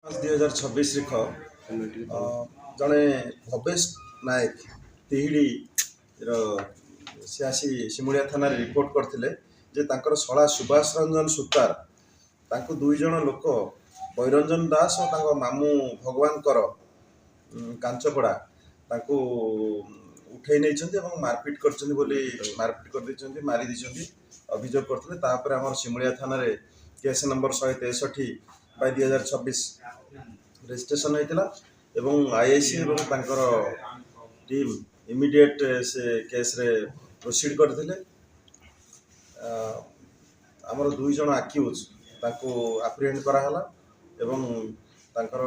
2026 ରିଖ ଜଣେ ଭବେଶ ନାୟକ ତିହିଡ଼ିର ସେ ଆସି ଶିମୁଳିଆ ଥାନାରେ ରିପୋର୍ଟ କରିଥିଲେ ଯେ ତାଙ୍କର ଶଳା ସୁବାସ ରଞ୍ଜନ ସୁତାର ତାଙ୍କୁ ଦୁଇ ଜଣ ଲୋକ ବୈରଞ୍ଜନ ଦାସ ଓ ତାଙ୍କ ମାମୁଁ ଭଗବାନଙ୍କର କାଞ୍ଚପଡ଼ା ତାଙ୍କୁ ଉଠେଇ ନେଇଛନ୍ତି ଏବଂ ମାରପିଟ କରିଛନ୍ତି ବୋଲି ମାରପିଟ କରିଦେଇଛନ୍ତି ମାରି ଦେଇଛନ୍ତି ଅଭିଯୋଗ କରିଥିଲେ। ତାପରେ ଆମର ଶିମୁଳିଆ ଥାନାରେ କେସ୍ ନମ୍ବର 163/2026 ରେଜିଷ୍ଟ୍ରେସନ ହେଇଥିଲା ଏବଂ आईआईसी ଏବଂ ତାଙ୍କର टीम इमिडिएट से केस रे प्रोसीड करथिले। हमर दुई जण अक्यूज ताको अप्रिहेंड करा हला एवं तांकर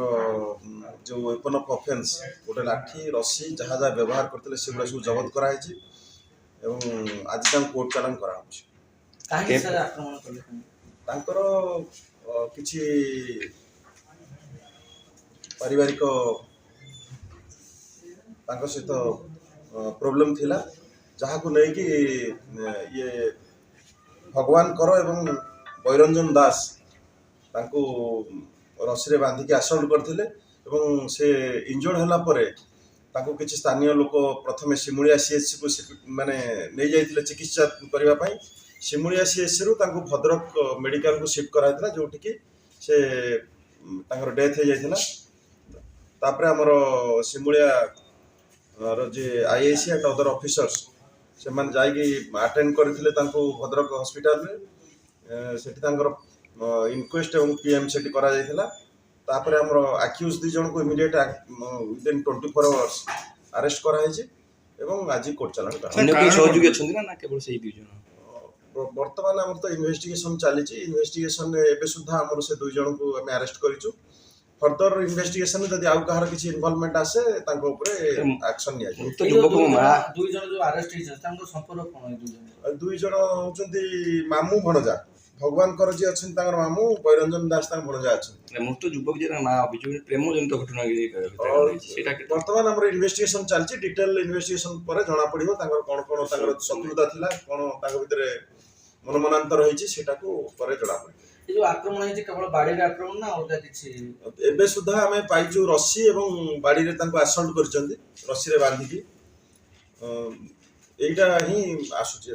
जो वेपन ऑफ ऑफेंस गोटे लाठी रस्सी जहाँ जहाँ व्यवहार करथिले सेगुड़ा सब जब्त करा हिची एवं आज तां कोर्ट चालान करा होछि। काहे सर आक्रमण करले तांकर किछि पारिवारिक तांको सहित प्रोब्लेम थिला जहाँ को नहीं कि ये भगवान करो एवं बैरंजन दास तांको रस्सी रे बांधी के असल्ट करथिले एवं से इंजर्ड होला परे तांको किछि स्थानीय लोक प्रथमे शिमुलिया सीएचसी को माने नै जाइथिले चिकित्सा करबा पई शिमुलिया सीएचसी रु तांको भद्रक मेडिकल को शिफ्ट कराइथिला जोठी कि से तांकर डेथ हो जाइथिला। तापरे हमर शिमुलिया जे आईआईसी एंड अदर ऑफिसर्स से मान जाइए अटेंड करथिले तांको भद्रक हॉस्पिटल में सेठी तांकर इनक्वेस्ट एवं पीएम सेठी करा जाइथिला। तापरे हमर अक्यूज दि जण को इमीडिएट विदिन 24 आवर्स अरेस्ट करा हिची एवं आज कोर्ट चालान करा। अन्य कोई सहयोगी अछंती ना केवल सेही दुई जण वर्तमान हमर तो इन्वेस्टिगेशन चलीची इन्वेस्टिगेशन एबे सुधा हमर से दुई जण को हम अरेस्ट करिचु। फर्दर इन्वेस्टिगेशन जदि आउ कहार किछि इन्वॉल्वमेंट आसे तांको ऊपर एक्शन निया जाय। तो युवक दुई जण जो अरेस्ट हिछ तांको संपर्क कोन दुई जण होचंती मामू भणजा भगवान कर जे अछन तांगर मामू बैरंजन दास तांग भणजा अछन मृत युवक जे ना अभियोग प्रेम जनित घटना सेटा वर्तमान हमर इन्वेस्टिगेशन चलची डिटेल इन्वेस्टिगेशन परे जणा पड़िबो तांगर कोन कोन तांगर शत्रुता थिला कोन तांग भितरे मनमनांतर होईची सेटा को परे जणा पड़िबो। ये जो आक्रमण है केवल बाड़ी रे आक्रमण ना अलगा किछि एबे सुधा हमें पाइचु रस्सी एवं बाड़ी रे तांको असल्ट करचंदी रस्सी रे बांधी की एटा ही आसुची।